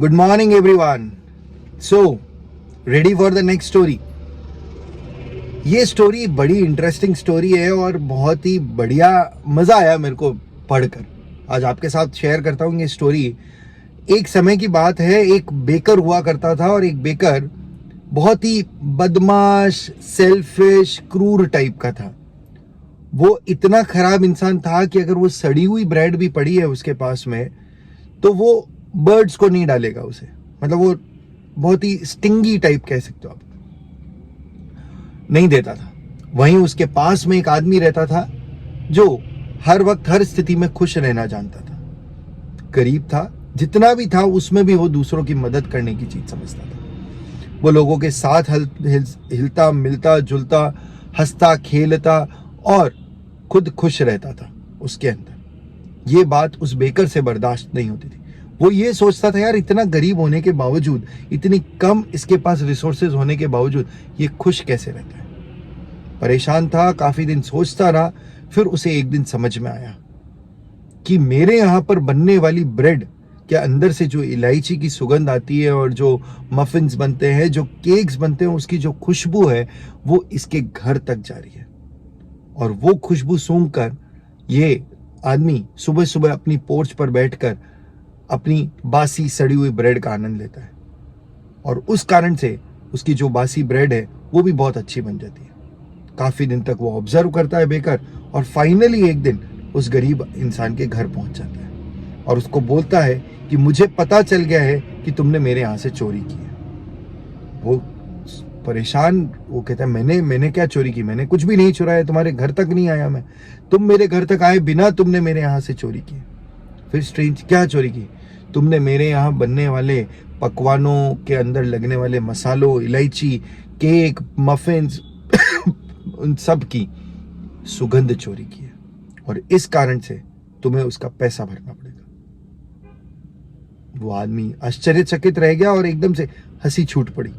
Good morning everyone. So, ready for the next story? ये story बड़ी interesting story है और बहुत ही बढ़िया मज़ा आया मेरे को पढ़कर। आज आपके साथ शेयर करता हूँ ये स्टोरी। एक समय की बात है, एक बेकर हुआ करता था और एक बेकर बहुत ही बदमाश, सेल्फिश, क्रूर टाइप का था। वो इतना खराब इंसान था कि अगर वो सड़ी हुई ब्रेड भी पड़ी है उसके पास में तो वो बर्ड्स को नहीं डालेगा उसे। मतलब वो बहुत ही स्टिंगी टाइप कह सकते हो आप, नहीं देता था। वहीं उसके पास में एक आदमी रहता था जो हर वक्त हर स्थिति में खुश रहना जानता था। गरीब था, जितना भी था उसमें भी वो दूसरों की मदद करने की चीज समझता था। वो लोगों के साथ हिलता मिलता जुलता, हंसता खेलता और खुद खुश रहता था उसके अंदर। ये बात उस बेकर से बर्दाश्त नहीं होती थी। वो ये सोचता था, यार इतना गरीब होने के बावजूद, इतनी कम इसके पास रिसोर्सेज होने के बावजूद ये खुश कैसे रहता है। परेशान था, काफी दिन सोचता रहा। फिर उसे एक दिन समझ में आया कि मेरे यहां पर बनने वाली ब्रेड के अंदर से जो इलायची की सुगंध आती है और जो मफिन्स बनते हैं, जो केक्स बनते हैं, उसकी जो खुशबू है वो इसके घर तक जा रही है। और वो खुशबू सूंघकर ये आदमी सुबह सुबह अपनी पोर्च पर बैठकर अपनी बासी सड़ी हुई ब्रेड का आनंद लेता है। और उस कारण से उसकी जो बासी ब्रेड है वो भी बहुत अच्छी बन जाती है। काफी दिन तक वो ऑब्जर्व करता है बेकर, और फाइनली एक दिन उस गरीब इंसान के घर पहुंच जाता है और उसको बोलता है कि मुझे पता चल गया है कि तुमने मेरे यहां से चोरी की है। वो परेशान, वो कहता है मैंने क्या चोरी की, मैंने कुछ भी नहीं चुराया, तुम्हारे घर तक नहीं आया मैं, तुम मेरे घर तक आए बिना तुमने मेरे यहां से चोरी की। फिर स्ट्रेंज, क्या चोरी की? तुमने मेरे यहाँ बनने वाले पकवानों के अंदर लगने वाले मसालों, इलायची, केक, मफिन्स उन सब की सुगंध चोरी की है और इस कारण से तुम्हें उसका पैसा भरना पड़ेगा। वो आदमी आश्चर्यचकित रह गया और एकदम से हंसी छूट पड़ी।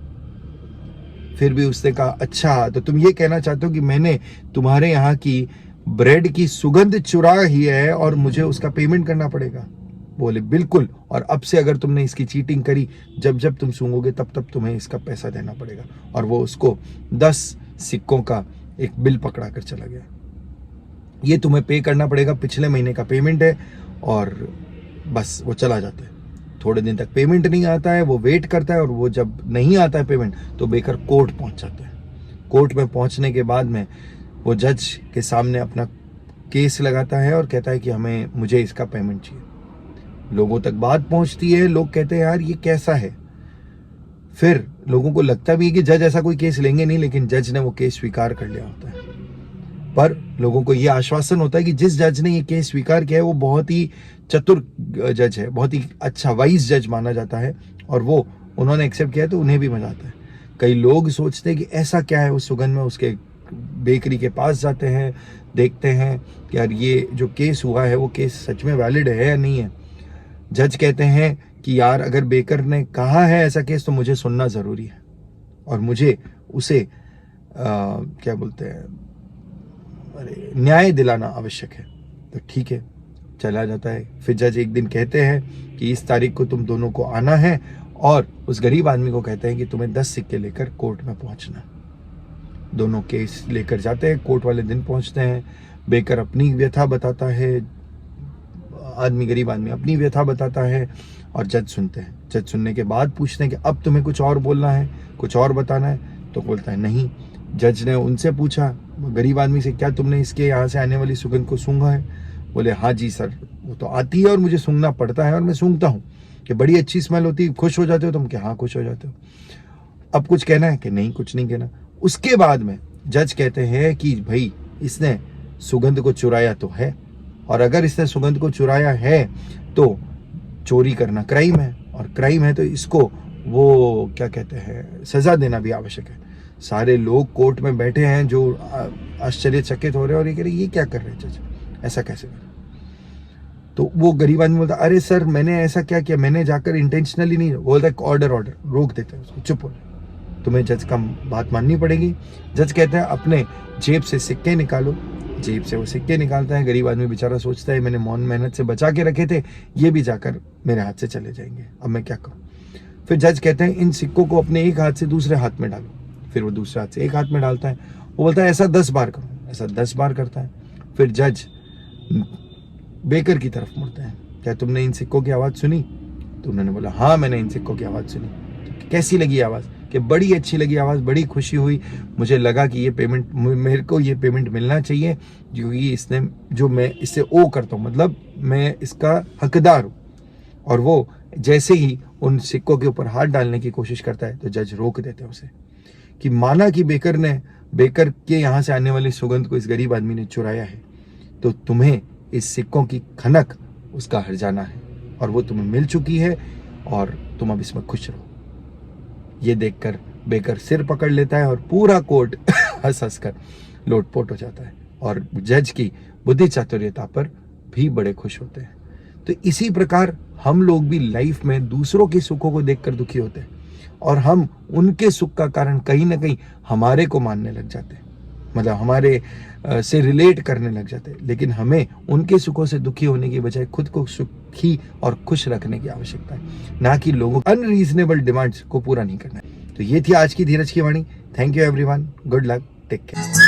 फिर भी उसने कहा, अच्छा तो तुम ये कहना चाहते हो कि मैंने तुम्हारे यहाँ की ब्रेड की सुगंध चुरा ही है और मुझे उसका पेमेंट करना पड़ेगा? बोले बिल्कुल, और अब से अगर तुमने इसकी चीटिंग करी, जब जब तुम सूंघोगे तब तब तुम्हें इसका पैसा देना पड़ेगा। और वो उसको 10 सिक्कों का एक बिल पकड़ा कर चला गया। ये तुम्हें पे करना पड़ेगा, पिछले महीने का पेमेंट है। और बस वो चला जाता है। थोड़े दिन तक पेमेंट नहीं आता है, वो वेट करता है और वो जब नहीं आता है पेमेंट तो बेकर कोर्ट पहुंच जाता है। कोर्ट में पहुंचने के बाद में वो जज के सामने अपना केस लगाता है और कहता है कि मुझे इसका पेमेंट चाहिए। लोगों तक बात पहुंचती है, लोग कहते हैं यार ये कैसा है। फिर लोगों को लगता भी है कि जज ऐसा कोई केस लेंगे नहीं, लेकिन जज ने वो केस स्वीकार कर लिया होता है। पर लोगों को ये आश्वासन होता है कि जिस जज ने ये केस स्वीकार किया है वो बहुत ही चतुर जज है, बहुत ही अच्छा वाइज जज माना जाता है, और वो उन्होंने एक्सेप्ट किया है तो उन्हें भी मजा आता है। कई लोग सोचते हैं कि ऐसा क्या है उस सुगंध में, उसके बेकरी के पास जाते हैं, देखते हैं कि यार ये जो केस हुआ है वो केस सच में वैलिड है या नहीं है। जज कहते हैं कि यार अगर बेकर ने कहा है ऐसा केस तो मुझे सुनना जरूरी है और मुझे उसे क्या बोलते हैं, न्याय दिलाना आवश्यक है। तो ठीक है, चला जाता है। फिर जज एक दिन कहते हैं कि इस तारीख को तुम दोनों को आना है, और उस गरीब आदमी को कहते हैं कि तुम्हें 10 सिक्के लेकर कोर्ट में पहुंचना। दोनों केस लेकर जाते हैं, कोर्ट वाले दिन पहुंचते हैं। बेकर अपनी व्यथा बताता है, गरीब आदमी अपनी व्यथा बताता है और जज सुनते हैं। जज सुनने के बाद पूछते हैं कि अब तुम्हें कुछ और बोलना है, कुछ और बताना है? तो बोलता है नहीं। जज ने उनसे पूछा गरीब आदमी से, क्या तुमने इसके यहाँ से आने वाली सुगंध को सूंघा है? बोले हाँ जी सर, वो तो आती है और मुझे सूंघना पड़ता है और मैं सूंघता हूँ। कि बड़ी अच्छी स्मेल होती है, खुश हो जाते हो तुम? क्या हाँ खुश हो जाते हो। अब कुछ कहना है? कि नहीं कुछ नहीं कहना। उसके बाद में जज कहते हैं कि भाई इसने सुगंध को चुराया तो है, और अगर इसने सुगंध को चुराया है तो चोरी करना क्राइम है, और क्राइम है तो इसको वो क्या कहते हैं, सजा देना भी आवश्यक है। सारे लोग कोर्ट में बैठे हैं जो आश्चर्यचकित हो रहे हैं और ये कह रहे ये क्या कर रहे हैं जज, ऐसा कैसे कर? तो वो गरीब आदमी बोलता, अरे सर मैंने ऐसा क्या किया, मैंने जाकर इंटेंशनली नहीं। बोलता है ऑर्डर, रोक देते हैं उसको, चुप हो, तुम्हें जज का बात माननी पड़ेगी। जज कहते हैं अपने जेब से सिक्के निकालो। जेब से वो सिक्के निकालता है। गरीब आदमी बेचारा सोचता है मैंने मौन मेहनत से बचा के रखे थे, ये भी जाकर मेरे हाथ से चले जाएंगे, अब मैं क्या करूं। फिर जज कहते हैं इन सिक्कों को अपने एक हाथ से दूसरे हाथ में डालो। फिर वो दूसरे हाथ से एक हाथ में डालता है। वो बोलता है ऐसा 10 बार करो। ऐसा 10 बार करता है। फिर जज बेकर की तरफ मुड़ते हैं, क्या तुमने इन सिक्कों की आवाज़ सुनी? तो उन्होंने बोला हाँ मैंने इन सिक्कों की आवाज़ सुनी। तो कैसी लगी आवाज़? कि बड़ी अच्छी लगी आवाज़, बड़ी खुशी हुई, मुझे लगा कि ये पेमेंट, मेरे को ये पेमेंट मिलना चाहिए क्योंकि इसने जो मैं इससे ओ करता हूँ, मतलब मैं इसका हकदार हूँ। और वो जैसे ही उन सिक्कों के ऊपर हाथ डालने की कोशिश करता है तो जज रोक देते हैं उसे, कि माना कि बेकर के यहाँ से आने वाली सुगंध को इस गरीब आदमी ने चुराया है, तो तुम्हें इस सिक्कों की खनक उसका हर्जाना है और वो तुम्हें मिल चुकी है और तुम अब इसमें खुश रहो। ये देखकर बेकर सिर पकड़ लेता है और पूरा कोर्ट हंस हंस कर लोटपोट हो जाता है और जज की बुद्धि चातुर्यता पर भी बड़े खुश होते हैं। तो इसी प्रकार हम लोग भी लाइफ में दूसरों के सुखों को देखकर दुखी होते हैं और हम उनके सुख का कारण कहीं ना कहीं हमारे को मानने लग जाते हैं, मतलब हमारे से रिलेट करने लग जाते हैं। लेकिन हमें उनके सुखों से दुखी होने की बजाय खुद को सुखी और खुश रखने की आवश्यकता है, ना कि लोगों अनरीजनेबल डिमांड्स को पूरा नहीं करना है। तो ये थी आज की धीरज की वाणी। Thank you everyone, good luck, take care.